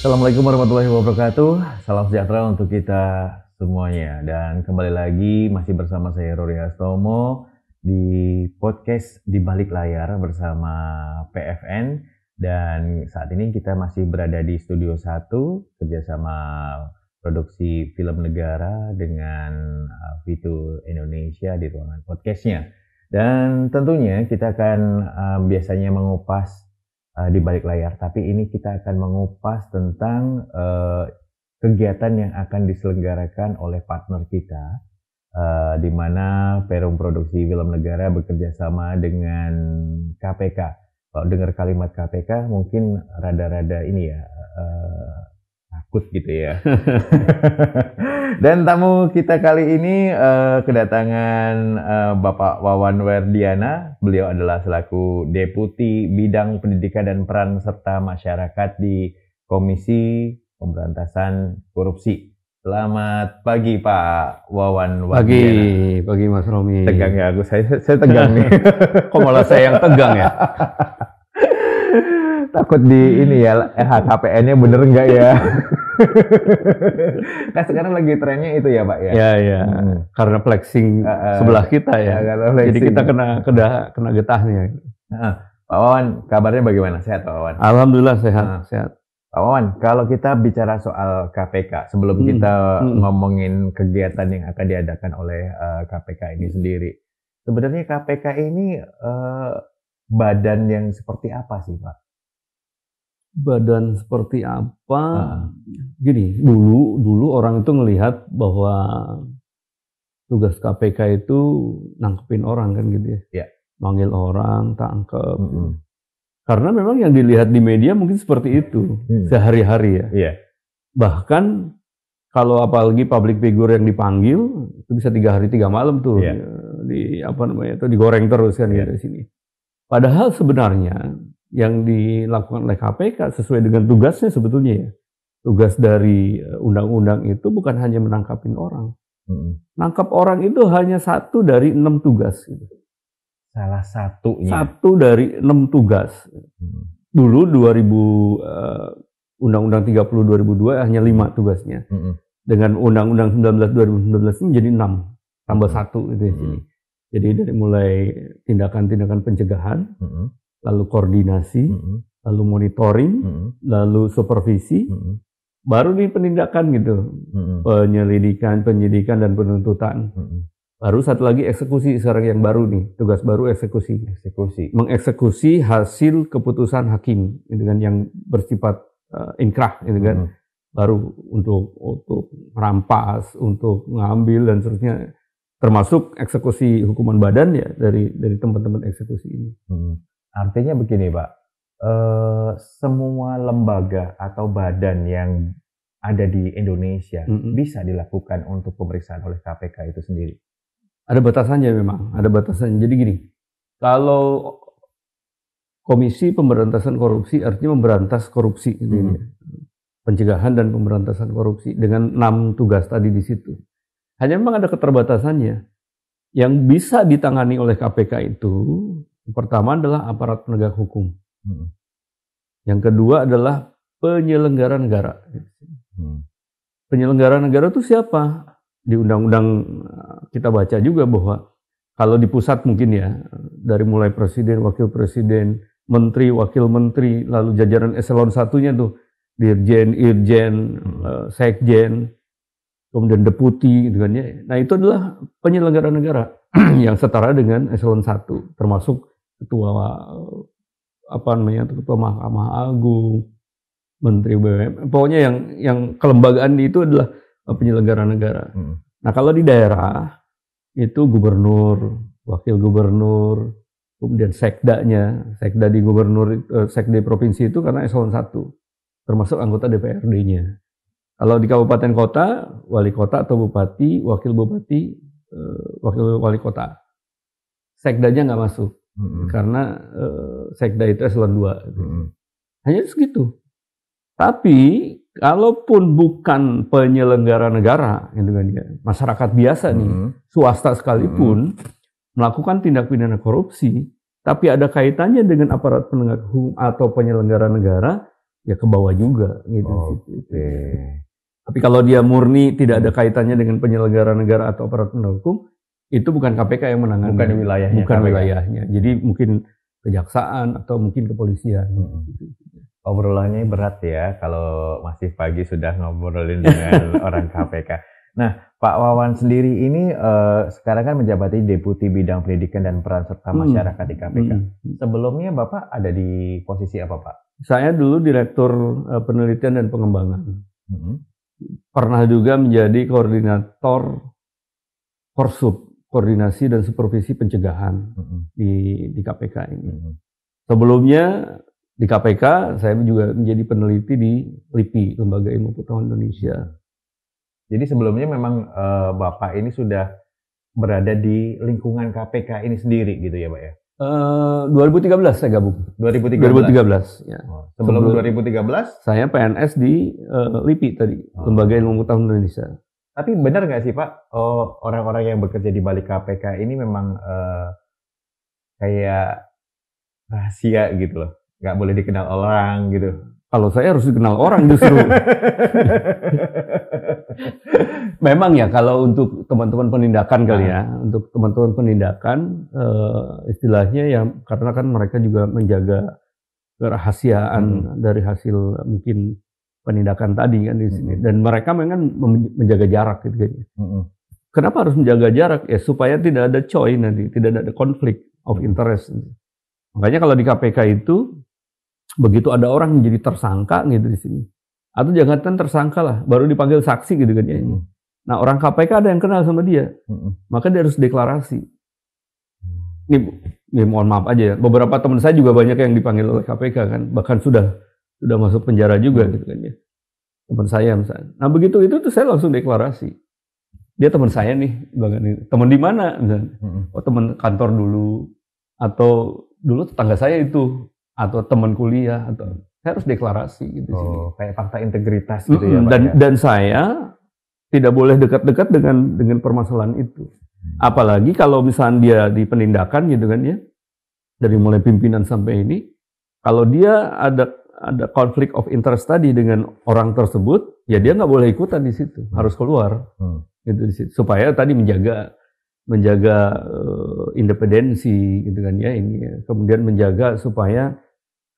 Assalamualaikum warahmatullahi wabarakatuh. Salam sejahtera untuk kita semuanya. Dan kembali lagi masih bersama saya Rory Astomo di podcast Di Balik Layar bersama PFN. Dan saat ini kita masih berada di Studio 1 kerjasama produksi film negara dengan Vitu Indonesia di ruangan podcastnya. Dan tentunya kita akan biasanya mengupas di balik layar, tapi ini kita akan mengupas tentang kegiatan yang akan diselenggarakan oleh partner kita, di mana Perum Produksi Film Negara bekerja sama dengan KPK. Kalau dengar kalimat KPK mungkin rada-rada ini ya, takut gitu ya. Dan tamu kita kali ini kedatangan Bapak Wawan Werdiana. Beliau adalah selaku Deputi Bidang Pendidikan dan Peran Serta Masyarakat di Komisi Pemberantasan Korupsi. Selamat pagi Pak Wawan Werdiana. Pagi Mas Romi. Tegang ya aku, saya tegang nih. Kok malah saya yang tegang ya? Takut di ini ya, LHKPN-nya bener enggak ya? Nah sekarang lagi trennya itu ya Pak ya? Ya. Karena flexing sebelah kita ya. Jadi kita kena getahnya. Pak Wawan, kabarnya bagaimana? Sehat Pak Wawan? Alhamdulillah sehat. Pak Wawan, kalau kita bicara soal KPK, sebelum kita ngomongin kegiatan yang akan diadakan oleh KPK ini sendiri, sebenarnya KPK ini badan yang seperti apa sih Pak? Badan seperti apa? Gini, dulu orang itu ngelihat bahwa tugas KPK itu nangkepin orang kan gitu ya. Ya. Manggil orang, tangkep. Karena memang yang dilihat di media mungkin seperti itu sehari-hari ya. Iya. Bahkan kalau apalagi public figure yang dipanggil itu bisa 3 hari 3 malam tuh digoreng terus kan gitu di sini. Padahal sebenarnya yang dilakukan oleh KPK sesuai dengan tugasnya sebetulnya ya. Tugas dari undang-undang itu bukan hanya menangkapin orang. Nangkap orang itu hanya 1 dari 6 tugas. Gitu. Salah satunya. 1 dari 6 tugas. Dulu Undang-Undang 30 2002 hanya 5 tugasnya. Dengan Undang-Undang 19 2019 ini jadi 6 tambah 1 gitu di sini. Jadi dari mulai tindakan-tindakan pencegahan, lalu koordinasi, lalu monitoring, lalu supervisi, baru di penindakan gitu, penyelidikan, penyidikan dan penuntutan. Baru satu lagi eksekusi sekarang yang baru nih, tugas baru eksekusi. Mengeksekusi hasil keputusan hakim dengan yang bersifat inkrah gitu kan. Baru untuk merampas, untuk ngambil dan seterusnya. Termasuk eksekusi hukuman badan ya dari teman-teman eksekusi ini. Artinya begini Pak, semua lembaga atau badan yang ada di Indonesia bisa dilakukan untuk pemeriksaan oleh KPK itu sendiri? Ada batasannya memang, ada batasannya. Jadi gini, kalau Komisi Pemberantasan Korupsi artinya memberantas korupsi, gitu ya. Pencegahan dan pemberantasan korupsi dengan 6 tugas tadi di situ. Hanya memang ada keterbatasannya. Yang bisa ditangani oleh KPK itu, pertama adalah aparat penegak hukum. Yang kedua adalah penyelenggara negara. Penyelenggara negara itu siapa? Di undang-undang kita baca juga bahwa kalau di pusat mungkin ya, dari mulai presiden, wakil presiden, menteri, wakil menteri, lalu jajaran eselon 1-nya tuh, dirjen, irjen, sekjen, kemudian deputi gitu kan ya. Nah, itu adalah penyelenggara negara yang setara dengan eselon 1, termasuk ketua ketua Mahkamah Agung, menteri BUMN. Pokoknya yang kelembagaan itu adalah penyelenggara negara. Nah, kalau di daerah itu gubernur, wakil gubernur, kemudian sekdanya, sekda di gubernur, sekda provinsi itu karena eselon 1, termasuk anggota DPRD-nya. Kalau di kabupaten kota, wali kota atau bupati, wakil bupati, wakil wali kota. Sekdanya nggak masuk, karena sekda itu eselon 2. Hanya segitu. Tapi, kalaupun bukan penyelenggara negara, gitu kan ya, masyarakat biasa nih, swasta sekalipun, melakukan tindak pidana korupsi, tapi ada kaitannya dengan aparat penegak hukum atau penyelenggara negara, ya ke bawah juga gitu. Oke. Tapi kalau dia murni tidak ada kaitannya dengan penyelenggara negara atau aparat penegak hukum, itu bukan KPK yang menangani. Bukan wilayahnya. Bukan wilayahnya. Jadi mungkin kejaksaan atau mungkin kepolisian. Obrolannya berat ya kalau masih pagi sudah ngobrolin dengan orang KPK. Nah, Pak Wawan sendiri ini sekarang kan menjabati Deputi Bidang Pendidikan dan Peran Serta Masyarakat di KPK. Sebelumnya Bapak ada di posisi apa, Pak? Saya dulu Direktur Penelitian dan Pengembangan. Pernah juga menjadi koordinator Korsub, koordinasi dan supervisi pencegahan di KPK ini. Sebelumnya di KPK saya juga menjadi peneliti di LIPI, Lembaga Ilmu Pengetahuan Indonesia. Jadi sebelumnya memang Bapak ini sudah berada di lingkungan KPK ini sendiri gitu ya, Pak ya? 2013 saya gabung. 2013 ya. Sebelum 2013 saya PNS di LIPI tadi, Lembaga Ilmu Pengetahuan Indonesia. Tapi benar nggak sih Pak, orang-orang yang bekerja di balik KPK ini memang kayak rahasia gitu loh, nggak boleh dikenal orang gitu? Kalau saya harus dikenal orang justru. Memang ya kalau untuk teman-teman penindakan kali ya, untuk teman-teman penindakan istilahnya ya karena kan mereka juga menjaga kerahasiaan dari hasil mungkin penindakan tadi kan di sini dan mereka memang menjaga jarak gitu kayaknya. Kenapa harus menjaga jarak? Ya supaya tidak ada coy nanti, tidak ada konflik of interest. Makanya kalau di KPK itu begitu ada orang menjadi tersangka gitu di sini, atau jangankan tersangka lah, baru dipanggil saksi gitu kan ya ini. Nah orang KPK ada yang kenal sama dia, maka dia harus deklarasi. Ini mohon maaf aja ya, beberapa teman saya juga banyak yang dipanggil oleh KPK kan, bahkan sudah masuk penjara juga gitu kan ya. Teman saya misalnya. Nah begitu itu tuh saya langsung deklarasi. Dia teman saya nih, teman di mana? Oh teman kantor dulu, atau dulu tetangga saya itu. Atau teman kuliah, atau saya harus deklarasi gitu. Kayak fakta integritas gitu ya Pak. Dan saya tidak boleh dekat-dekat dengan permasalahan itu. Apalagi kalau misalnya dia di penindakan gitu kan ya, dari mulai pimpinan sampai ini, kalau dia ada konflik of interest tadi dengan orang tersebut, ya dia nggak boleh ikutan di situ, harus keluar gitu di situ, supaya tadi menjaga independensi gitu kan ya ini ya. Kemudian menjaga supaya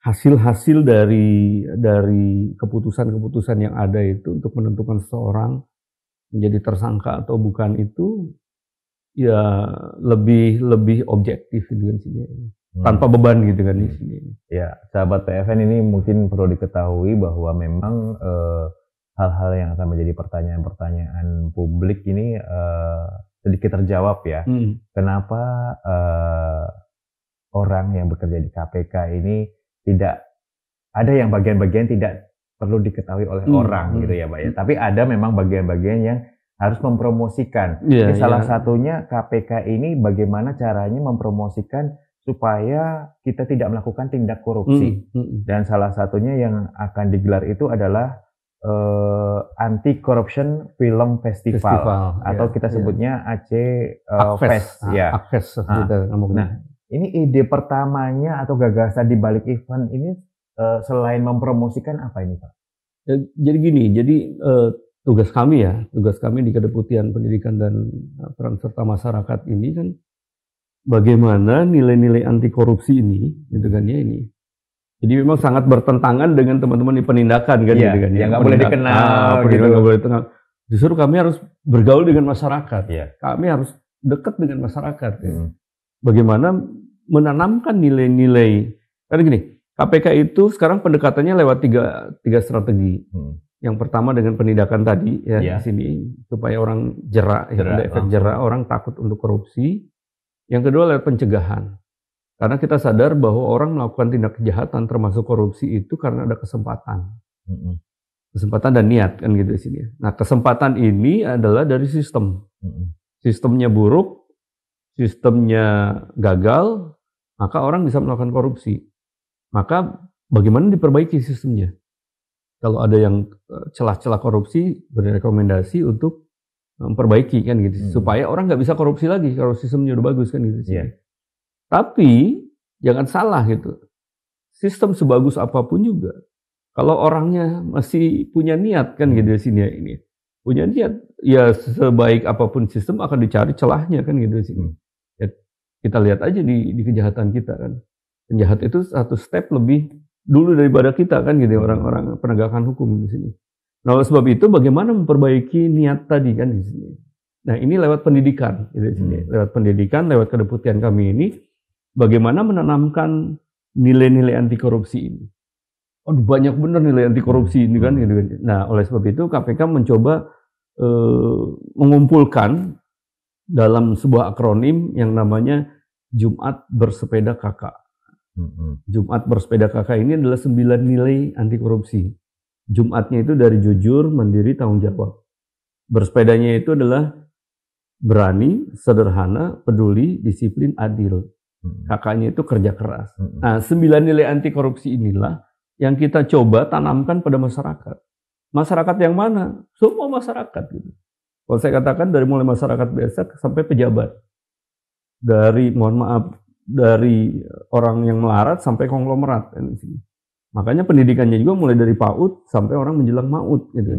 hasil-hasil dari keputusan-keputusan yang ada itu untuk menentukan seseorang menjadi tersangka atau bukan itu ya lebih objektif gitu kan sih tanpa beban gitu kan di sini. Ya, sahabat PFN ini mungkin perlu diketahui bahwa memang hal-hal yang akan menjadi pertanyaan-pertanyaan publik ini sedikit terjawab ya. Kenapa orang yang bekerja di KPK ini tidak ada yang bagian-bagian tidak perlu diketahui oleh orang gitu ya Pak ya. Tapi ada memang bagian-bagian yang harus mempromosikan. Salah satunya KPK ini bagaimana caranya mempromosikan supaya kita tidak melakukan tindak korupsi. Dan salah satunya yang akan digelar itu adalah Anti Corruption Film Festival atau kita sebutnya Fest ya. Nah, ini ide pertamanya atau gagasan di balik event ini selain mempromosikan apa ini Pak? Ya, jadi gini, tugas kami di Kedeputian Pendidikan dan Peran Serta Masyarakat ini kan bagaimana nilai-nilai anti korupsi ini, gitu kan ya ini. Jadi memang sangat bertentangan dengan teman-teman di penindakan kan, gitu kan ya. Yang nggak boleh dikenal, gitu. Nggak boleh dikenal. Justru kami harus bergaul dengan masyarakat. Kami harus dekat dengan masyarakat. Bagaimana menanamkan nilai-nilai. Karena gini, KPK itu sekarang pendekatannya lewat tiga strategi. Yang pertama dengan penindakan tadi ya di sini supaya orang jerak, ada efek jerak, orang takut untuk korupsi. Yang kedua lewat pencegahan. Karena kita sadar bahwa orang melakukan tindak kejahatan termasuk korupsi itu karena ada kesempatan. Kesempatan dan niat kan gitu di sini. Nah, kesempatan ini adalah dari sistem. Sistemnya buruk, sistemnya gagal, maka orang bisa melakukan korupsi. Maka bagaimana diperbaiki sistemnya? Kalau ada yang celah-celah korupsi, berekomendasi untuk memperbaiki kan gitu, supaya orang nggak bisa korupsi lagi kalau sistemnya udah bagus kan gitu. Tapi jangan salah gitu, sistem sebagus apapun juga Kalau orangnya masih punya niat kan gitu sini ya ini. Punya niat, ya sebaik apapun sistem akan dicari celahnya kan gitu sini. Ya, kita lihat aja di kejahatan kita kan. Penjahat itu satu step lebih dulu daripada kita kan gitu orang-orang penegakan hukum di sini. Nah, oleh sebab itu bagaimana memperbaiki niat tadi kan di sini. Nah, ini lewat pendidikan gitu di sini. Lewat pendidikan, lewat kedeputian kami ini bagaimana menanamkan nilai-nilai anti korupsi ini. Oh, banyak benar nilai anti korupsi ini kan gitu kan. Nah, oleh sebab itu KPK mencoba mengumpulkan dalam sebuah akronim yang namanya Jumat Bersepeda Kakak. Jumat Bersepeda Kakak ini adalah 9 nilai anti korupsi. Jumatnya itu dari jujur, mandiri, tanggung jawab. Bersepedanya itu adalah berani, sederhana, peduli, disiplin, adil. Kakaknya itu kerja keras. Nah, 9 nilai anti korupsi inilah yang kita coba tanamkan pada masyarakat. Masyarakat yang mana? Semua masyarakat gitu. Kalau saya katakan dari mulai masyarakat biasa sampai pejabat. Dari, mohon maaf, dari orang yang melarat sampai konglomerat. Makanya pendidikannya juga mulai dari PAUD sampai orang menjelang MAUD gitu.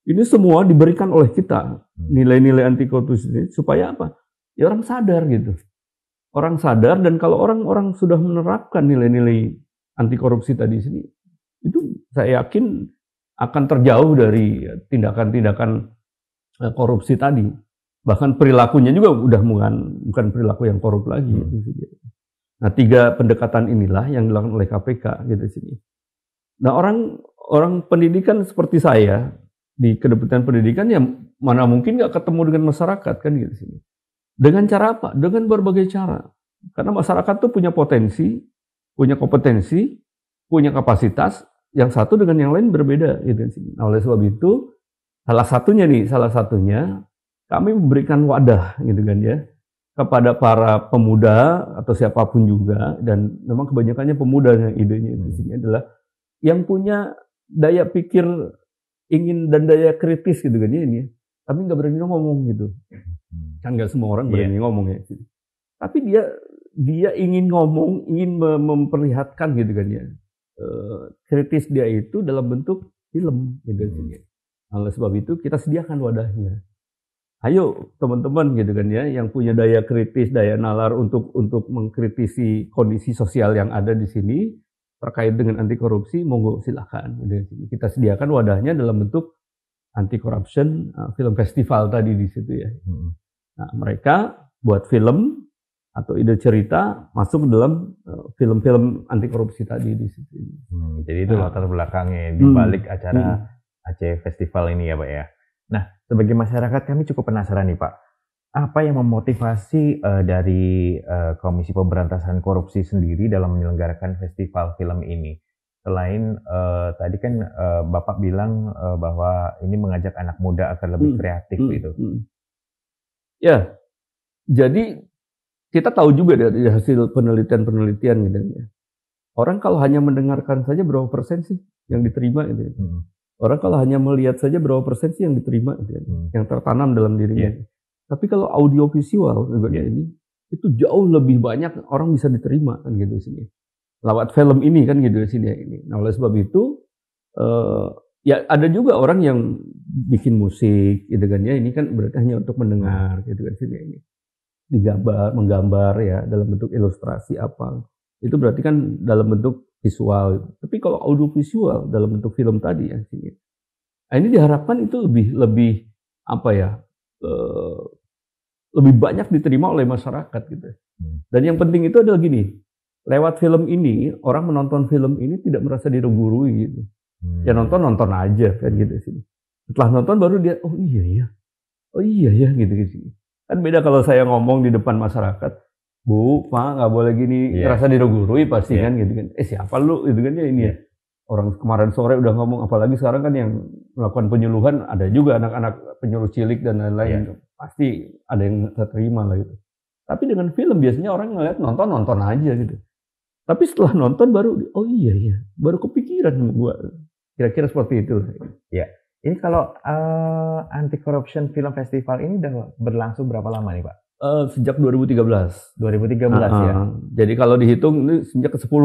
Ini semua diberikan oleh kita, nilai-nilai anti korupsi ini, supaya apa? Ya orang sadar gitu. Orang sadar, dan kalau orang-orang sudah menerapkan nilai-nilai anti korupsi tadi sini, itu saya yakin akan terjauh dari tindakan-tindakan korupsi tadi. Bahkan perilakunya juga udah bukan perilaku yang korup lagi. Nah, 3 pendekatan inilah yang dilakukan oleh KPK gitu sini. Nah, orang pendidikan seperti saya di kedeputian pendidikan ya mana mungkin nggak ketemu dengan masyarakat kan gitu sini. Dengan cara apa? Dengan berbagai cara. Karena masyarakat tuh punya potensi, punya kompetensi, punya kapasitas, yang satu dengan yang lain berbeda gitu sini. Nah, oleh sebab itu salah satunya kami memberikan wadah gitu kan ya kepada para pemuda atau siapapun juga, dan memang kebanyakannya pemuda yang idenya di sini adalah yang punya daya pikir ingin dan daya kritis gitu kan ya ini, tapi nggak berani ngomong gitu. Kan nggak semua orang berani ngomong ya. Tapi dia ingin ngomong, ingin memperlihatkan gitu kan ya. Kritis dia itu dalam bentuk film gitu kan ya. Oleh sebab itu kita sediakan wadahnya. Ayo teman-teman gitu kan ya, yang punya daya kritis, daya nalar untuk mengkritisi kondisi sosial yang ada di sini terkait dengan anti korupsi, monggo silakan. Gitu. Kita sediakan wadahnya dalam bentuk anti corruption film festival tadi di situ ya. Nah, mereka buat film atau ide cerita masuk dalam film-film anti korupsi tadi di situ. Jadi itu latar belakangnya di balik acara Aceh Festival ini ya Pak ya. Nah, sebagai masyarakat kami cukup penasaran nih Pak, apa yang memotivasi dari Komisi Pemberantasan Korupsi sendiri dalam menyelenggarakan festival film ini? Selain tadi kan Bapak bilang bahwa ini mengajak anak muda agar lebih kreatif gitu. Ya, jadi kita tahu juga dari hasil penelitian gitu ya. Orang kalau hanya mendengarkan saja berapa persen sih yang diterima gitu. Orang kalau hanya melihat saja berapa persen sih yang diterima gitu, yang tertanam dalam dirinya. Tapi kalau audiovisual juga ini itu jauh lebih banyak orang bisa diterima kan gitu sini. Lewat film ini kan gitu sini ini. Nah, oleh sebab itu ya ada juga orang yang bikin musik gitu kan ya, ini kan berarti hanya untuk mendengar gitu kan sini ini. Menggambar ya dalam bentuk ilustrasi apa. Itu berarti kan dalam bentuk visual. Tapi kalau audiovisual dalam bentuk film tadi ya sini. Nah, ini diharapkan itu lebih apa ya? Lebih banyak diterima oleh masyarakat gitu. Dan yang penting itu adalah gini. Lewat film ini, orang menonton film ini tidak merasa dirugurui gitu. Ya nonton aja kan gitu sini. Setelah nonton baru dia oh iya ya gitu. Kan beda kalau saya ngomong di depan masyarakat, Bu, Pak, nggak boleh gini, rasa dirugurui pasti kan gitu kan. Siapa lu gitu kan ya ini ya. Orang kemarin sore udah ngomong, apalagi sekarang kan yang melakukan penyuluhan ada juga anak-anak penyuluh cilik dan lain-lain. Pasti ada yang terima lah gitu. Tapi dengan film biasanya orang ngeliat nonton aja gitu. Tapi setelah nonton baru oh iya baru kepikiran gua. Kira-kira seperti itu. Ya. Ini kalau anti corruption film festival ini udah berlangsung berapa lama nih Pak? Sejak 2013. 2013 ya. Jadi kalau dihitung ini sejak ke-10.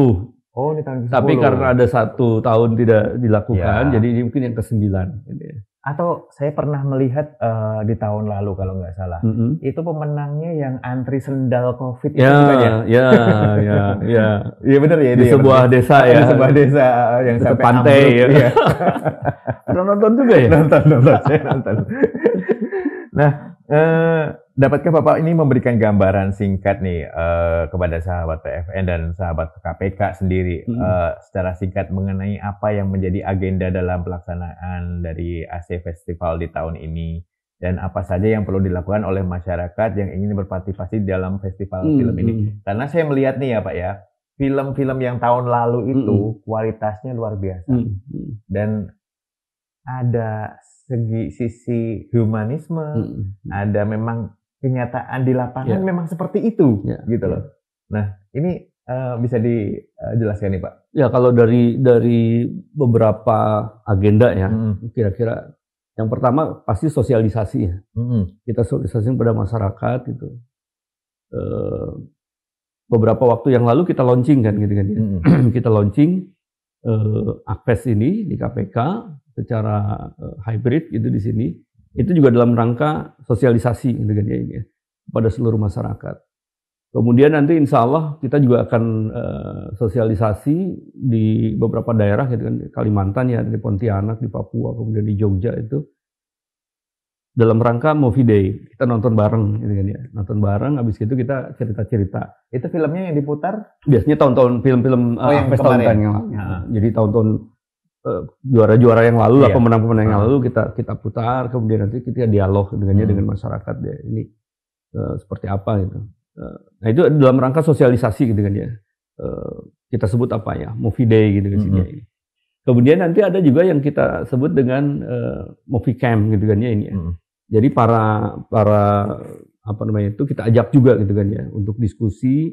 Oh, ini tahun ke-10. Tapi karena ada 1 tahun tidak dilakukan, jadi ini mungkin yang ke-9. Gitu ya. Atau saya pernah melihat di tahun lalu kalau nggak salah, itu pemenangnya yang antri sendal COVID itu bukan ya? Iya benar ya. Di sebuah desa ya. Di sebuah desa yang dekat sampai pantai ambruk, ya. Iya. Pernah nonton juga ya? Nonton, saya nonton. Nah, dapatkah Bapak ini memberikan gambaran singkat nih kepada sahabat PFN dan sahabat KPK sendiri secara singkat mengenai apa yang menjadi agenda dalam pelaksanaan dari AC Festival di tahun ini dan apa saja yang perlu dilakukan oleh masyarakat yang ingin berpartisipasi dalam festival film ini? Karena saya melihat nih ya Pak ya, film-film yang tahun lalu itu kualitasnya luar biasa dan ada sisi humanisme, ada memang kenyataan di lapangan memang seperti itu, gitu loh. Nah, ini bisa dijelaskan nih Pak? Ya, kalau dari beberapa agenda ya, kira-kira yang pertama pasti sosialisasi ya. Kita sosialisasi pada masyarakat itu. Beberapa waktu yang lalu kita launching kan, gitu kan ya. Kita launching Akves ini di KPK secara hybrid gitu di sini. Itu juga dalam rangka sosialisasi gitu kan ya ini ya, kepada seluruh masyarakat. Kemudian nanti insya Allah kita juga akan sosialisasi di beberapa daerah gitu kan, Kalimantan ya, di Pontianak, di Papua, kemudian di Jogja itu dalam rangka movie day. Kita nonton bareng gitu kan ya, nonton bareng, habis itu kita cerita-cerita. Itu filmnya yang diputar? Biasanya tahun-tahun film-film yang kemarin. yang lalu. Jadi tahun-tahun juara-juara yang lalu lah, pemenang-pemenang yang lalu kita putar, kemudian nanti kita dialog dengan masyarakat ya, ini seperti apa gitu. Nah itu dalam rangka sosialisasi gitu kan ya, kita sebut apa ya, movie day gitu kan sini. Kemudian nanti ada juga yang kita sebut dengan movie camp gitu kan ya ini ya. Jadi para apa namanya itu kita ajak juga gitu kan ya untuk diskusi.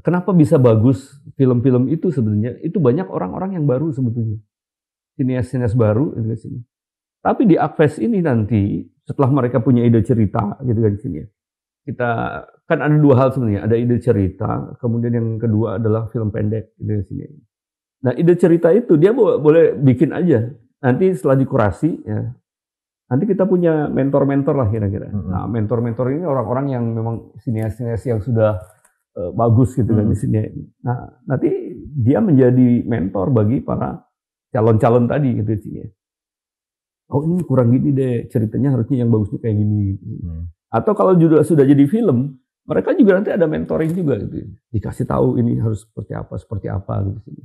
Kenapa bisa bagus film-film itu sebenarnya? Itu banyak orang-orang yang baru sebetulnya. Sinias-sinias baru gitu kan sini. Tapi di Akves ini nanti setelah mereka punya ide cerita gitu kan sini ya. Kita kan ada 2 hal sebenarnya, ada ide cerita, kemudian yang kedua adalah film pendek gitu kan sini. Nah, ide cerita itu dia boleh bikin aja. Nanti setelah dikurasi ya. Nanti kita punya mentor-mentor lah kira-kira. Nah, mentor-mentor ini orang-orang yang memang sinias-sinias yang sudah bagus gitu kan di sini. Nah, nanti dia menjadi mentor bagi para calon-calon tadi gitu di sini. Oh, ini kurang gini deh, ceritanya harusnya yang bagusnya kayak gini gitu. Atau kalau juga sudah jadi film, mereka juga nanti ada mentoring juga gitu. Dikasih tahu ini harus seperti apa gitu sini.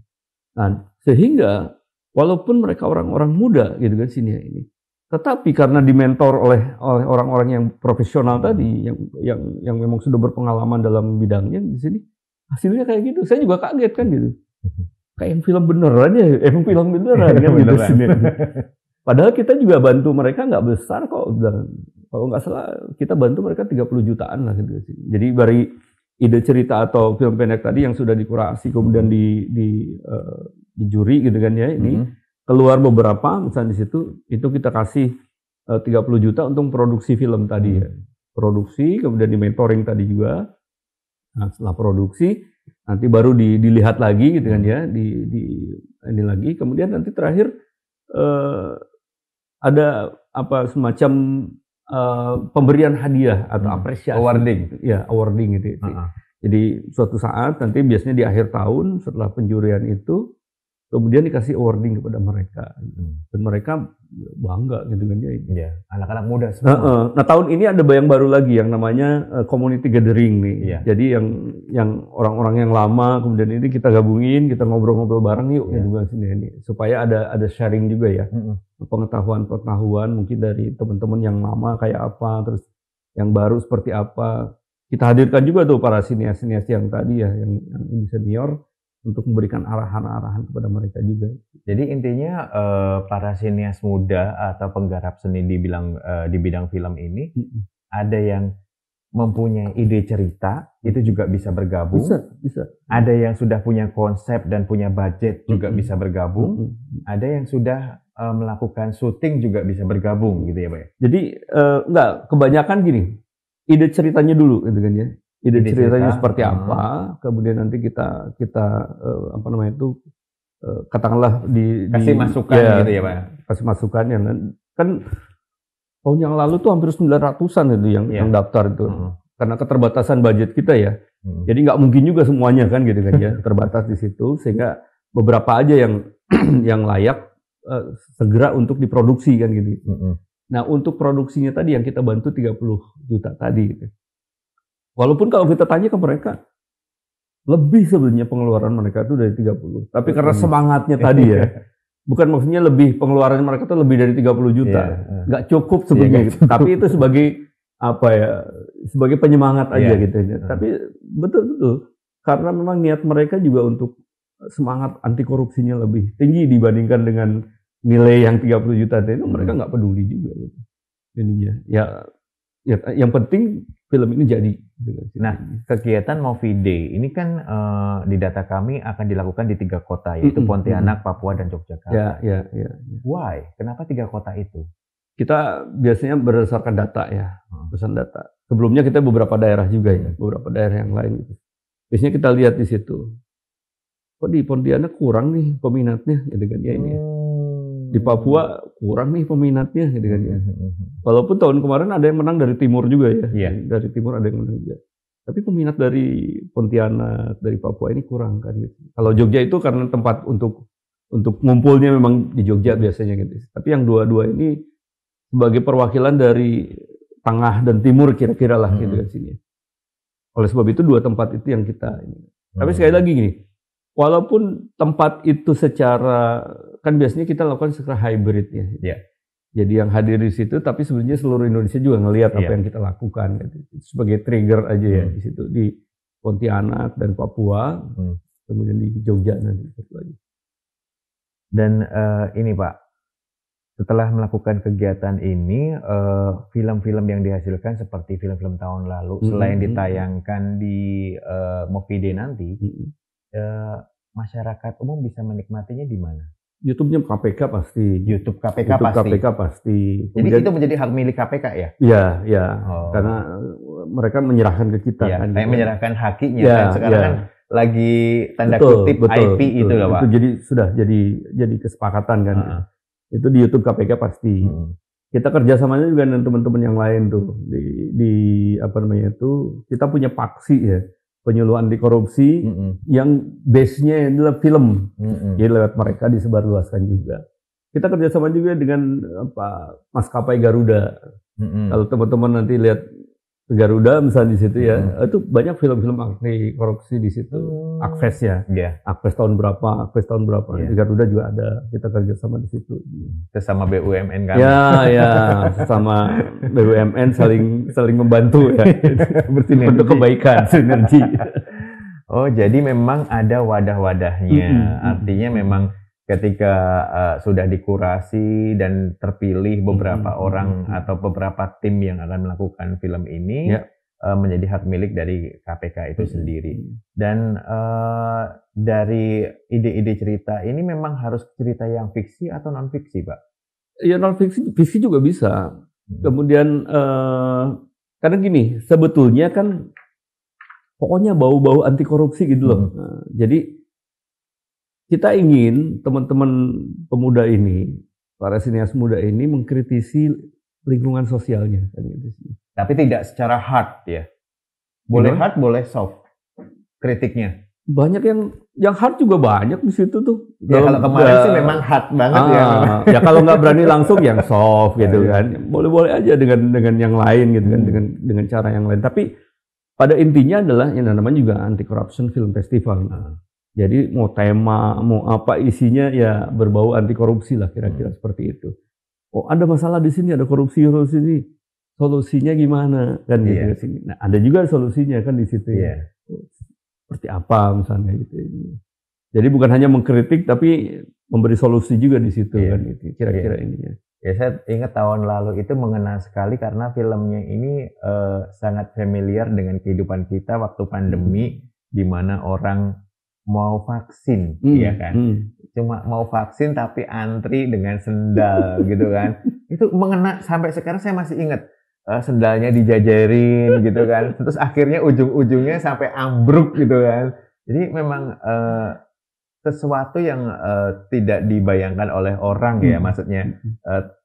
Nah, sehingga walaupun mereka orang-orang muda gitu kan sini ini, tetapi karena dimentor oleh orang-orang yang profesional tadi, yang memang sudah berpengalaman dalam bidangnya di sini, hasilnya kayak gitu. Saya juga kaget kan gitu. Kayak film beneran ya, emang film beneran kan gitu sini. Padahal kita juga bantu mereka nggak besar kok. Kalau nggak salah kita bantu mereka 30 jutaan lah gitu. Jadi dari ide cerita atau film pendek tadi yang sudah dikurasi kemudian di juri gitu kan ya ini. Keluar beberapa, misalnya di situ, itu kita kasih 30 juta untuk produksi film tadi ya. Produksi, kemudian di mentoring tadi juga. Nah, setelah produksi, nanti baru dilihat lagi gitu kan ya, ini lagi. Kemudian nanti terakhir ada apa semacam pemberian hadiah atau apresiasi. Awarding. Ya, awarding gitu. Jadi suatu saat nanti biasanya di akhir tahun setelah penjurian itu, kemudian dikasih awarding kepada mereka. Dan mereka bangga gitu kan ya. Iya, anak-anak muda semua. Nah, tahun ini ada yang baru lagi yang namanya community gathering nih. Iya. Jadi yang orang-orang yang lama kemudian ini kita gabungin, kita ngobrol-ngobrol bareng yuk gitu kan sini ini. Supaya ada sharing juga ya. Pengetahuan mungkin dari teman-teman yang lama kayak apa, terus yang baru seperti apa. Kita hadirkan juga tuh para sinias-sinias yang tadi ya, yang lebih senior, untuk memberikan arahan-arahan kepada mereka juga. Jadi intinya para sinias muda atau penggarap seni di bidang film ini ada yang mempunyai ide cerita, itu juga bisa bergabung. Bisa. Ada yang sudah punya konsep dan punya budget juga bisa bergabung. Ada yang sudah melakukan syuting juga bisa bergabung gitu ya Pak. Jadi enggak, kebanyakan gini. Ide ceritanya dulu gitu kan ya. ide ceritanya seperti apa, kemudian nanti kita katakanlah kasih masukan gitu ya Pak. Kasih masukan kan tahun yang lalu tuh hampir 900-an itu yang daftar itu. Karena keterbatasan budget kita ya. Jadi nggak mungkin juga semuanya kan gitu kan ya, terbatas di situ sehingga beberapa aja yang layak segera untuk diproduksi kan gitu. Nah, untuk produksinya tadi yang kita bantu 30 juta tadi gitu. Walaupun kalau kita tanya ke mereka lebih sebenarnya pengeluaran mereka itu dari 30. Tapi karena semangatnya tadi ya. Bukan maksudnya lebih pengeluaran mereka itu lebih dari 30 juta. Nggak cukup sebenarnya gitu. Tapi itu sebagai penyemangat aja gitu. Tapi betul-betul karena memang niat mereka juga untuk semangat anti korupsinya lebih tinggi dibandingkan dengan nilai yang 30 juta itu, mereka nggak peduli juga gitu. Ininya. Ya yang penting film ini jadi. Nah, kegiatan Movie Day ini kan di data kami akan dilakukan di 3 kota, yaitu Pontianak, Papua, dan Yogyakarta. Ya. Why? Kenapa 3 kota itu? Kita biasanya berdasarkan data ya, berdasarkan data. Sebelumnya kita beberapa daerah juga ya, beberapa daerah yang lain gitu. Biasanya kita lihat di situ. Kok di Pontianak kurang nih peminatnya, gitu kan ya ini. Di Papua kurang nih peminatnya, gitu kan ya. Walaupun tahun kemarin ada yang menang dari timur juga ya, dari timur ada yang menang juga. Tapi peminat dari Pontianak, dari Papua ini kurang kan gitu. Kalau Jogja itu karena tempat untuk ngumpulnya memang di Jogja biasanya gitu. Tapi yang dua-dua ini sebagai perwakilan dari tengah dan timur kira-kira lah gitu kan sini. Oleh sebab itu 2 tempat itu yang kita ini. Tapi sekali lagi gini, walaupun tempat itu secara kan biasanya kita lakukan secara hybrid ya. Yeah. Jadi yang hadir di situ, tapi sebenarnya seluruh Indonesia juga ngelihat apa yang kita lakukan. Gitu. Sebagai trigger aja ya di situ di Pontianak dan Papua, kemudian di Jogja nanti lagi. Dan ini Pak, setelah melakukan kegiatan ini, film-film yang dihasilkan seperti film-film tahun lalu, selain ditayangkan di Movie Day nanti, masyarakat umum bisa menikmatinya di mana? YouTube-nya KPK pasti. YouTube KPK pasti. Kemudian, jadi itu menjadi hak milik KPK ya? Iya. Karena mereka menyerahkan ke kita. Ya, kan, kayak menyerahkan hakinya kan sekarang kan lagi tanda kutip IP itu lah Pak. Itu jadi sudah jadi kesepakatan kan. Itu di YouTube KPK pasti. Kita kerjasamanya juga dengan teman-teman yang lain tuh di apa namanya itu kita punya paksi ya. Penyuluh anti korupsi yang base-nya adalah film. Jadi lewat mereka disebarluaskan juga. Kita kerjasama juga dengan maskapai Garuda. Kalau teman-teman nanti lihat Garuda misalnya di situ ya, itu banyak film-film anti korupsi di situ. Akves ya. Akves tahun berapa, Di Garuda juga ada. Kita kerjasama di situ. Sesama BUMN kan? Ya, sesama BUMN saling membantu ya. Untuk kebaikan, sinergi. Oh, jadi memang ada wadah-wadahnya. Artinya memang ketika sudah dikurasi dan terpilih beberapa orang atau beberapa tim yang akan melakukan film ini menjadi hak milik dari KPK itu sendiri. Dan dari ide-ide cerita ini memang harus cerita yang fiksi atau non fiksi, Pak? Ya non fiksi juga bisa. Kemudian karena gini, sebetulnya kan pokoknya bau-bau anti korupsi gitu loh. Jadi kita ingin teman-teman pemuda ini, para sinias muda ini mengkritisi lingkungan sosialnya. Tapi tidak secara hard ya? Boleh hard, boleh soft kritiknya? Banyak yang hard juga banyak di situ tuh. Ya kalau kemarin sih memang hard banget ya. Ya kalau nggak berani langsung yang soft gitu kan. Boleh-boleh aja dengan yang lain gitu kan, dengan cara yang lain. Tapi pada intinya adalah yang namanya juga anti corruption film festival. Jadi mau tema, mau apa isinya ya berbau anti korupsi lah kira-kira seperti itu. Oh ada masalah di sini, ada korupsi di sini, solusinya gimana kan gitu di sini. Nah ada juga solusinya kan di situ ya. Seperti apa misalnya gitu. Jadi bukan hanya mengkritik tapi memberi solusi juga di situ kan gitu. Kira-kira ininya. Ya saya ingat tahun lalu itu mengena sekali karena filmnya ini sangat familiar dengan kehidupan kita waktu pandemi di mana orang mau vaksin, ya kan? Cuma mau vaksin tapi antri dengan sendal gitu kan. Itu mengena sampai sekarang saya masih ingat. sendalnya dijajarin gitu kan. Terus akhirnya ujung-ujungnya sampai ambruk gitu kan. Jadi memang sesuatu yang tidak dibayangkan oleh orang ya, maksudnya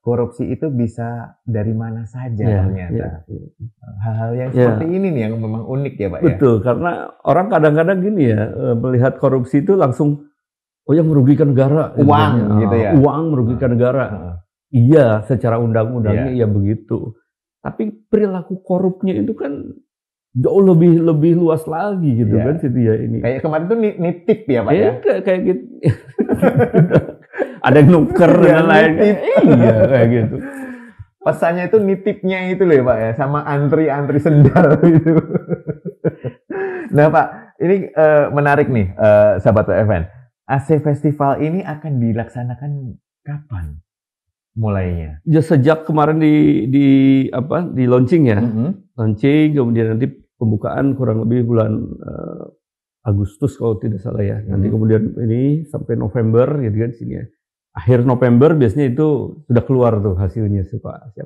korupsi itu bisa dari mana saja ternyata. Hal-hal yang seperti ini nih yang memang unik ya Pak ya. Betul, karena orang kadang-kadang gini ya, melihat korupsi itu langsung yang merugikan negara. Uang gitu ya. Uang merugikan negara. Iya, secara undang-undangnya ya begitu. Tapi perilaku korupnya itu kan jauh lebih luas lagi gitu kan situ ya ini. Kayak kemarin tuh nitip ya Pak ya. Kayak gitu. Ada yang nuker dan lain. Iya kayak gitu. Pesannya itu nitipnya itu loh ya Pak ya, sama antri sendal itu. Nah Pak, ini menarik nih sahabat PFN. AC Festival ini akan dilaksanakan kapan mulainya? Ya sejak kemarin di launching ya. Launching, kemudian nanti pembukaan kurang lebih bulan Agustus kalau tidak salah ya. Nanti kemudian ini sampai November gitu kan sini ya. Akhir November biasanya itu sudah keluar tuh hasilnya siapa aja.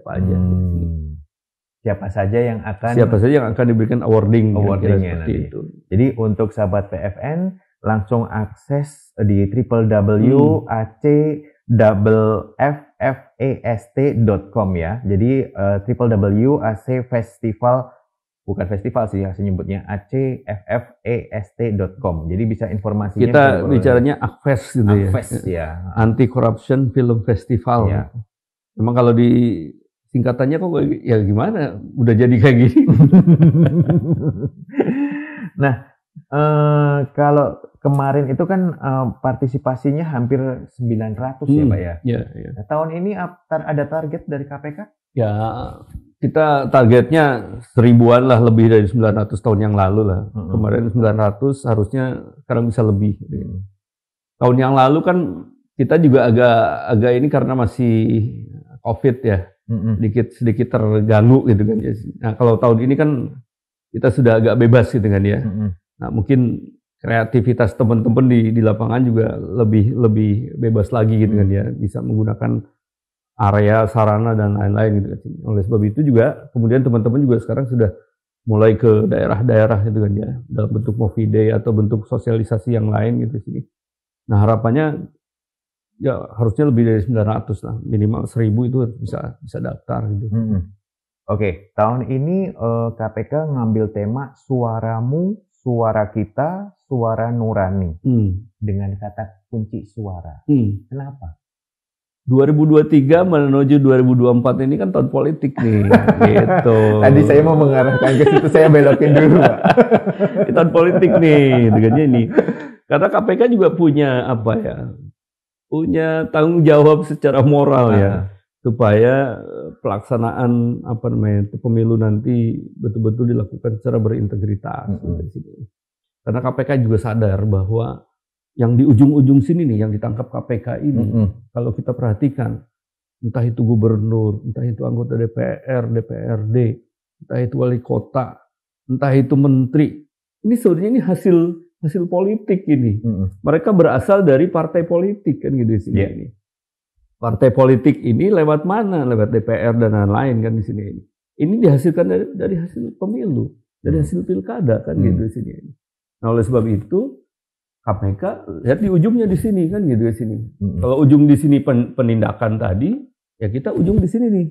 Siapa saja yang akan diberikan awardingnya nanti. Itu. Jadi untuk sahabat PFN langsung akses di www.acffest.com ya. Jadi www.acfestival bukan festival sih saya nyebutnya acffest.com. Jadi bisa informasinya. Kita bicaranya ACFest gitu ya. ACFest ya. Anti Corruption Film Festival. Ya. Memang kalau di singkatannya kok ya gimana? Udah jadi kayak gini. Nah, kalau kemarin itu kan partisipasinya hampir 900 ya Pak ya. Iya. Nah, tahun ini ada target dari KPK? Ya, kita targetnya 1000-an lah, lebih dari 900 tahun yang lalu lah. Kemarin 900, harusnya sekarang bisa lebih. Tahun yang lalu kan kita juga agak ini karena masih COVID ya, sedikit terganggu gitu kan. Nah kalau tahun ini kan kita sudah agak bebas gitu kan ya. Nah mungkin kreativitas teman-teman di lapangan juga lebih bebas lagi gitu kan ya, bisa menggunakan area, sarana dan lain-lain gitu kan. Oleh sebab itu juga kemudian teman-teman juga sekarang sudah mulai ke daerah-daerah gitu kan ya, dalam bentuk movie day atau bentuk sosialisasi yang lain gitu sini. Nah harapannya ya harusnya lebih dari 900 lah, minimal 1000 itu bisa daftar gitu. Oke, tahun ini KPK ngambil tema suaramu, suara kita, suara nurani. Dengan kata kunci suara. Kenapa? 2023 menuju 2024 ini kan tahun politik nih, gitu. Tadi saya mau mengarahkan ke situ, saya belokin dulu, Pak. Tahun politik nih, dengannya ini. Karena KPK juga punya punya tanggung jawab secara moral ya, supaya pelaksanaan pemilu nanti betul-betul dilakukan secara berintegritas. Karena KPK juga sadar bahwa yang di ujung-ujung sini nih, yang ditangkap KPK ini, kalau kita perhatikan, entah itu gubernur, entah itu anggota DPR, DPRD, entah itu wali kota, entah itu menteri, ini sebenarnya ini hasil politik ini. Mereka berasal dari partai politik kan gitu di sini. Ini. Partai politik ini lewat mana? Lewat DPR dan lain-lain kan di sini ini. Ini dihasilkan dari hasil pemilu, dari hasil pilkada kan gitu di sini. Nah oleh sebab itu KPK lihat di ujungnya di sini kan gitu di sini. Kalau ujung di sini penindakan tadi, ya kita ujung di sini nih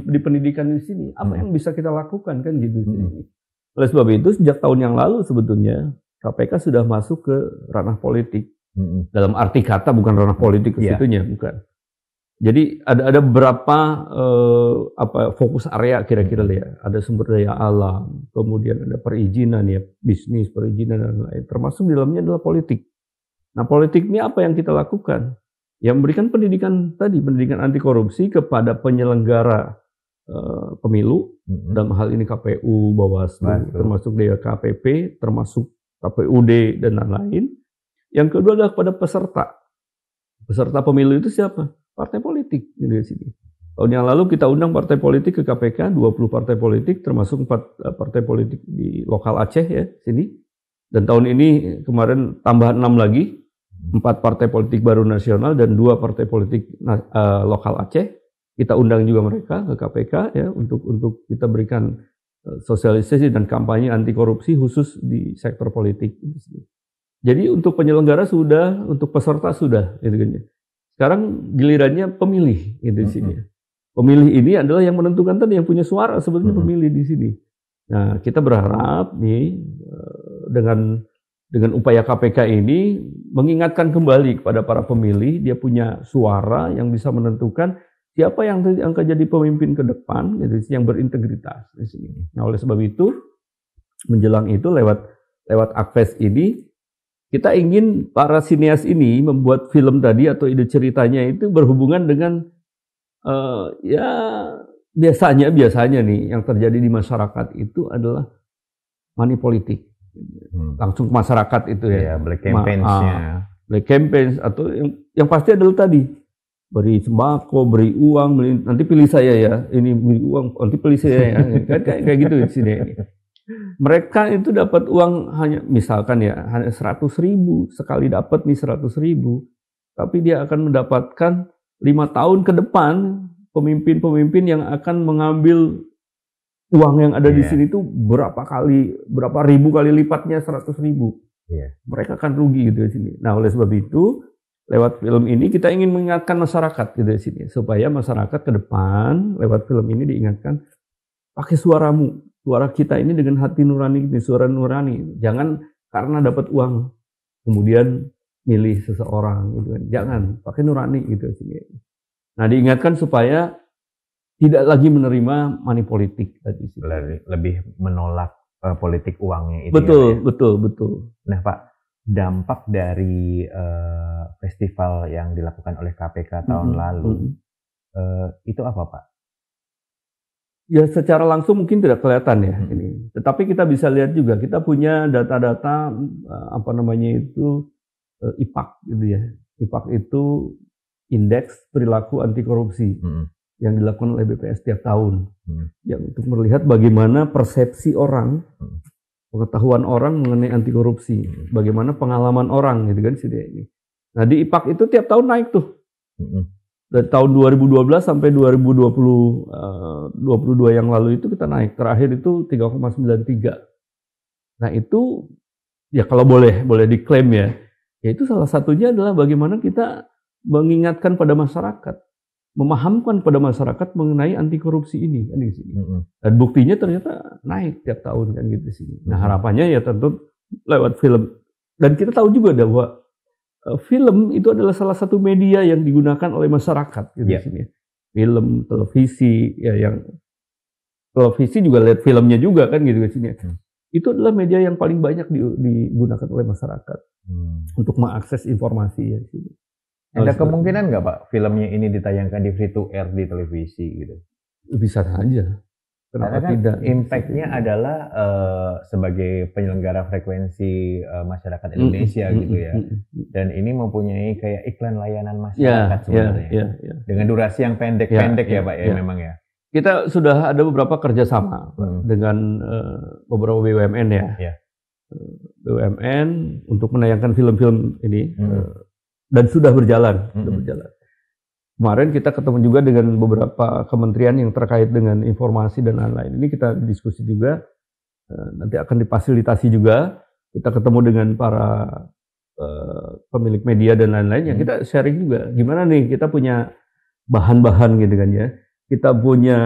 di pendidikan di sini. Apa yang bisa kita lakukan kan gitu di sini. Oleh sebab itu sejak tahun yang lalu sebetulnya KPK sudah masuk ke ranah politik. Dalam arti kata bukan ranah politik ke situnya, bukan. Jadi ada beberapa fokus area kira-kira ya. Ada sumber daya alam, kemudian ada perizinan ya, bisnis, perizinan dan lain. Termasuk di dalamnya adalah politik. Nah, politik ini apa yang kita lakukan? Yang memberikan pendidikan tadi, pendidikan anti korupsi kepada penyelenggara pemilu, dalam hal ini KPU, Bawaslu, termasuk DKPP, termasuk KPUD dan lain-lain. Yang kedua adalah kepada peserta. Peserta pemilu itu siapa? Partai politik di sini. Tahun yang lalu kita undang partai politik ke KPK, 20 partai politik, termasuk 4 partai politik di lokal Aceh ya, sini. Dan tahun ini kemarin tambah 6 lagi, 4 partai politik baru nasional dan 2 partai politik lokal Aceh. kita undang juga mereka ke KPK ya untuk kita berikan sosialisasi dan kampanye anti korupsi khusus di sektor politik. Jadi untuk penyelenggara sudah, untuk peserta sudah, gitu kan. Sekarang gilirannya pemilih gitu di sini. Pemilih ini adalah yang menentukan tadi, yang punya suara sebetulnya pemilih di sini. Nah, kita berharap nih dengan upaya KPK ini mengingatkan kembali kepada para pemilih, dia punya suara yang bisa menentukan siapa yang akan jadi pemimpin ke depan, gitu, yang berintegritas di sini. Nah, oleh sebab itu, menjelang itu lewat Akves ini, kita ingin para sinias ini membuat film tadi atau ide ceritanya itu berhubungan dengan ya biasanya nih yang terjadi di masyarakat itu adalah money politik. Langsung ke masyarakat itu ya. Black campaigns-nya. Black campaigns atau yang pasti adalah tadi beri sembako, beri uang, nanti pilih saya ya. Ini beri uang, nanti pilih saya ya. kayak gitu di sini. Mereka itu dapat uang hanya misalkan ya hanya 100.000 sekali dapat nih 100.000, tapi dia akan mendapatkan 5 tahun ke depan pemimpin-pemimpin yang akan mengambil uang yang ada di sini itu berapa ribu kali lipatnya 100.000. Mereka akan rugi gitu di sini. Nah, oleh sebab itu lewat film ini kita ingin mengingatkan masyarakat gitu di sini supaya masyarakat ke depan lewat film ini diingatkan pakai suaramu. Suara kita ini dengan hati nurani, suara nurani. Jangan karena dapat uang kemudian milih seseorang gitu kan. Jangan, pakai nurani gitu sini. Nah, diingatkan supaya tidak lagi menerima money politik tadi. Lebih menolak politik uangnya itu. Betul. Nah, Pak, dampak dari festival yang dilakukan oleh KPK tahun lalu itu apa, Pak? Ya secara langsung mungkin tidak kelihatan ya ini. Tetapi kita bisa lihat juga, kita punya data-data IPAK gitu ya. IPAK itu Indeks Perilaku Anti Korupsi yang dilakukan oleh BPS setiap tahun. Yang untuk melihat bagaimana persepsi orang, pengetahuan orang mengenai anti korupsi, bagaimana pengalaman orang gitu kan ini. Nah, di IPAK itu tiap tahun naik tuh. Dari tahun 2012 sampai 2022 yang lalu itu kita naik. Terakhir itu 3,93. Nah, itu ya kalau boleh diklaim ya itu salah satunya adalah bagaimana kita mengingatkan pada masyarakat, memahamkan pada masyarakat mengenai anti korupsi ini kan di sini. Dan buktinya ternyata naik tiap tahun kan gitu di sini. Nah, harapannya ya tentu lewat film. Dan kita tahu juga bahwa film itu adalah salah satu media yang digunakan oleh masyarakat gitu di sini. Film, televisi, ya yang televisi juga lihat filmnya juga kan gitu di sini. Itu adalah media yang paling banyak digunakan oleh masyarakat untuk mengakses informasi ya di sini. Ada kemungkinan nggak, Pak, filmnya ini ditayangkan di free to air di televisi gitu? Bisa saja. Kenapa kan tidak? Impact-nya adalah sebagai penyelenggara frekuensi masyarakat Indonesia gitu ya. Dan ini mempunyai kayak iklan layanan masyarakat sebenarnya. Dengan durasi yang pendek-pendek ya, Pak ya, memang ya. Kita sudah ada beberapa kerjasama dengan beberapa BUMN ya. BUMN untuk menayangkan film-film ini dan sudah berjalan. Kemarin kita ketemu juga dengan beberapa kementerian yang terkait dengan informasi dan lain-lain. Ini kita diskusi juga, nanti akan difasilitasi juga. Kita ketemu dengan para pemilik media dan lain-lain, yang kita sharing juga. Gimana nih kita punya bahan-bahan gitu kan ya. Kita punya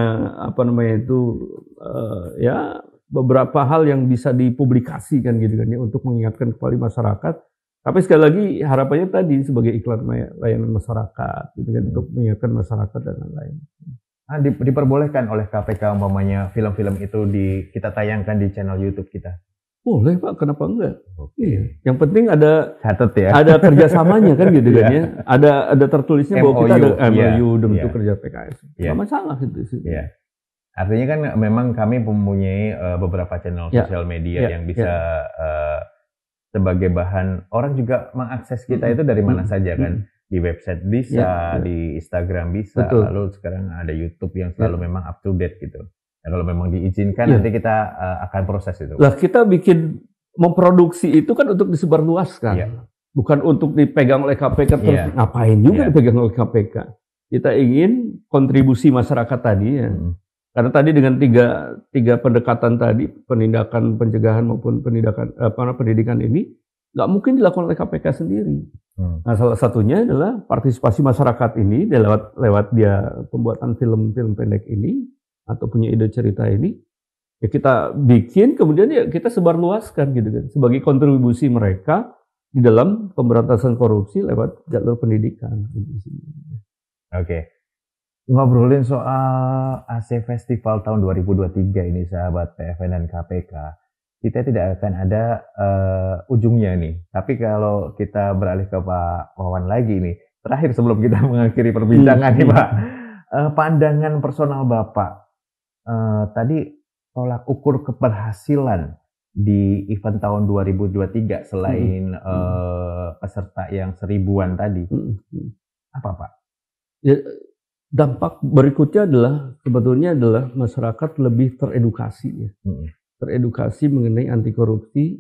beberapa hal yang bisa dipublikasikan gitu kan ya untuk mengingatkan kembali masyarakat. Tapi sekali lagi harapannya tadi sebagai iklan layanan masyarakat gitu kan untuk mengingatkan masyarakat dan lain-lain. Diperbolehkan oleh KPK umpamanya film-film itu kita tayangkan di channel YouTube kita? Boleh, Pak, kenapa enggak? Iya. Yang penting ada catat ya. Ada kerjasamanya kan gitu kan ya. Ada tertulisnya bahwa kita ada MOU bentuk kerja PKS. Enggak masalah gitu sih. Artinya kan memang kami mempunyai beberapa channel sosial media yang bisa sebagai bahan orang juga mengakses kita itu dari mana saja kan, di website bisa, di Instagram bisa, lalu sekarang ada YouTube yang selalu memang up to date gitu. Nah, kalau memang diizinkan nanti kita akan proses itu. Lah kita memproduksi itu kan untuk disebarluaskan, bukan untuk dipegang oleh KPK terus ngapain juga dipegang oleh KPK. kita ingin kontribusi masyarakat tadi ya. Karena tadi dengan tiga pendekatan tadi, penindakan pencegahan maupun pendidikan ini nggak mungkin dilakukan oleh KPK sendiri. Nah, salah satunya adalah partisipasi masyarakat ini lewat dia pembuatan film pendek ini atau punya ide cerita ini. Ya kita bikin, kemudian ya kita sebarluaskan gitu kan, sebagai kontribusi mereka di dalam pemberantasan korupsi lewat jalur pendidikan. Oke. Ngobrolin soal AC Festival tahun 2023 ini sahabat PFN dan KPK, kita tidak akan ada ujungnya nih. Tapi kalau kita beralih ke Pak Wawan lagi nih, terakhir sebelum kita mengakhiri perbincangan nih Pak, pandangan personal Bapak, tadi tolak ukur keberhasilan di event tahun 2023 selain peserta yang 1000-an tadi, apa Pak? Ya, dampak berikutnya sebetulnya adalah masyarakat lebih teredukasi ya. Teredukasi mengenai anti korupsi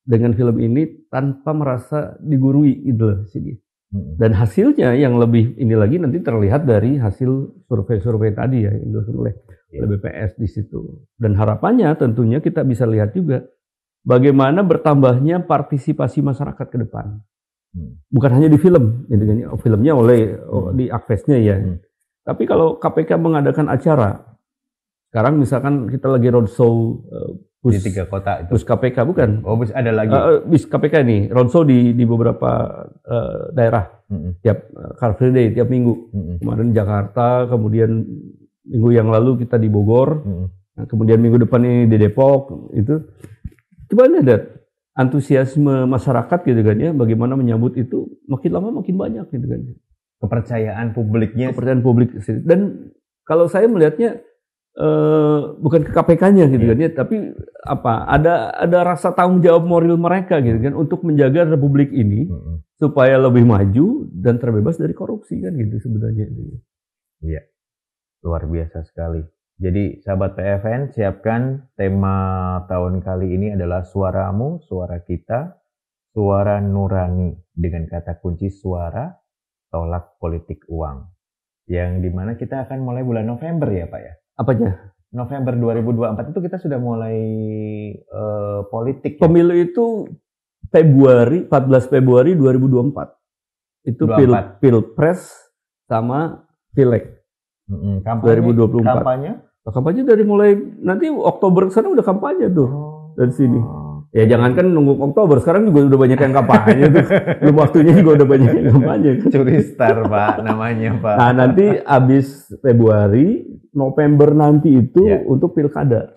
dengan film ini tanpa merasa digurui gitu loh sini. Dan hasilnya yang lebih ini lagi nanti terlihat dari hasil survei-survei tadi ya yang dilakukan oleh BPS di situ. Dan harapannya tentunya kita bisa lihat juga bagaimana bertambahnya partisipasi masyarakat ke depan. Bukan hanya di film, gitu kan, filmnya di Akvesnya ya. Tapi kalau KPK mengadakan acara, sekarang misalkan kita lagi roadshow di 3 kota itu. Bus KPK bukan? Oh, bus ada lagi. Bus KPK nih, roadshow di beberapa daerah, tiap Car Free Day, tiap minggu. Kemarin Jakarta, kemudian minggu yang lalu kita di Bogor, nah, kemudian minggu depan ini di Depok. Itu coba lihat antusiasme masyarakat gitu kan ya, bagaimana menyambut itu makin lama makin banyak gitu kan. Kepercayaan publik. Dan kalau saya melihatnya bukan ke KPK-nya gitu kan ya, tapi ada rasa tanggung jawab moral mereka gitu kan untuk menjaga republik ini supaya lebih maju dan terbebas dari korupsi kan gitu sebenarnya. Iya. Luar biasa sekali. Jadi sahabat PFN, siapkan tema tahun kali ini adalah suaramu, suara kita, suara nurani, dengan kata kunci suara, tolak politik uang. Yang dimana kita akan mulai bulan November ya Pak ya? Apanya? November 2024 itu kita sudah mulai politik. Pemilu itu 14 Februari 2024. Itu Pilpres sama Pileg. Kampanye, 2024. Kampanye dari mulai nanti Oktober ke sana udah kampanye tuh dari sini. Ya jangankan nunggu Oktober, sekarang juga udah banyak yang kampanye tuh. Belum waktunya juga udah banyak yang kampanye. Curi star Pak namanya Pak. Nah nanti abis Februari, November nanti itu untuk pilkada,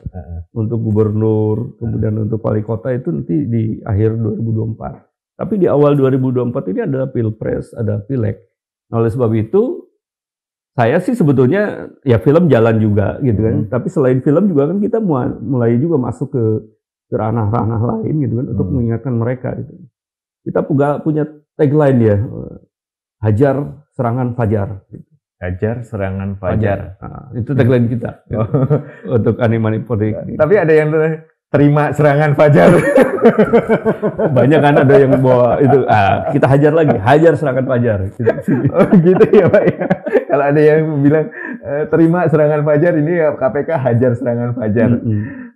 untuk gubernur, kemudian untuk wali kota itu nanti di akhir 2024. Tapi di awal 2024 ini adalah pilpres, ada pileg. Nah, oleh sebab itu saya sih sebetulnya ya film jalan juga gitu kan. Tapi selain film juga kan kita mulai juga masuk ke ranah-ranah lain gitu kan untuk mengingatkan mereka gitu. Kita punya tagline ya, hajar serangan fajar. Gitu. Hajar serangan fajar. Nah, itu tagline kita untuk animani politik. Tapi ada yang terima serangan fajar. Banyak kan ada yang bawa itu. Kita hajar lagi, hajar serangan fajar. Oh gitu ya Pak ya. Kalau ada yang bilang terima serangan fajar, ini ya KPK hajar serangan fajar.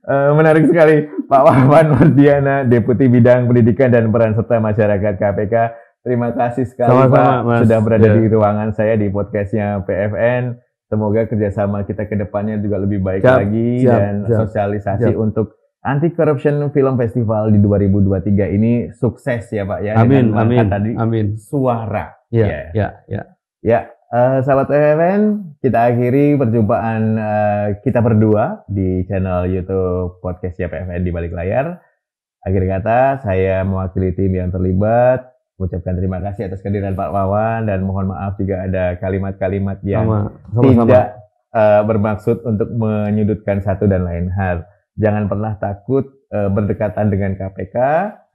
Menarik sekali Pak Wawan Mardiana, Deputi Bidang Pendidikan dan Peran Serta Masyarakat KPK. Terima kasih sekali Pak Mas, sudah berada di ruangan saya di podcastnya PFN. Semoga kerjasama kita ke depannya juga lebih baik lagi dan sosialisasi untuk Anti Corruption Film Festival di 2023 ini sukses ya Pak ya. Amin, amin. Suara. Ya. Sahabat PFN, kita akhiri perjumpaan kita berdua di channel YouTube podcastnya PFN di Balik Layar. Akhir kata, saya mewakili tim yang terlibat mengucapkan terima kasih atas kehadiran Pak Wawan dan mohon maaf jika ada kalimat-kalimat yang tidak bermaksud untuk menyudutkan satu dan lain hal. Jangan pernah takut berdekatan dengan KPK,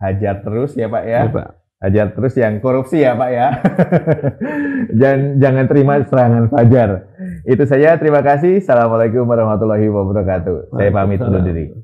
hajar terus ya Pak ya. Ya Pak. Hajar terus yang korupsi ya Pak ya. Jangan terima serangan fajar. Itu saja, terima kasih. Assalamualaikum warahmatullahi wabarakatuh. Saya pamit undur diri.